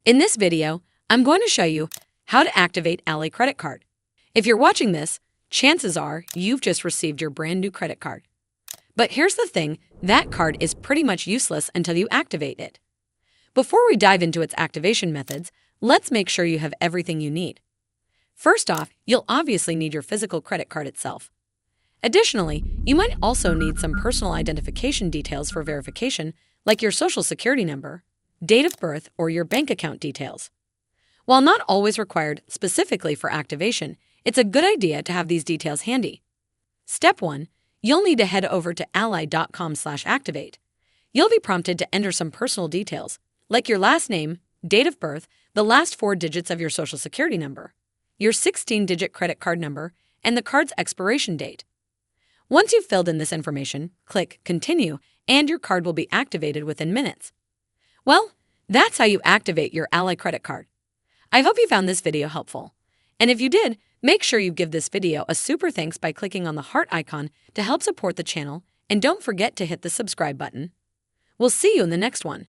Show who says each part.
Speaker 1: In this video, I'm going to show you how to activate Ally credit card. If you're watching this, chances are you've just received your brand new credit card. But here's the thing, that card is pretty much useless until you activate it. Before we dive into its activation methods, let's make sure you have everything you need. First off, you'll obviously need your physical credit card itself. Additionally, you might also need some personal identification details for verification, like your social security number, date of birth, or your bank account details. While not always required specifically for activation, it's a good idea to have these details handy. Step 1. You'll need to head over to ally.com/activate. You'll be prompted to enter some personal details, like your last name, date of birth, the last 4 digits of your social security number, your 16-digit credit card number, and the card's expiration date. Once you've filled in this information, click Continue, and your card will be activated within minutes. Well, that's how you activate your Ally credit card. I hope you found this video helpful. And if you did, make sure you give this video a super thanks by clicking on the heart icon to help support the channel, and don't forget to hit the subscribe button. We'll see you in the next one.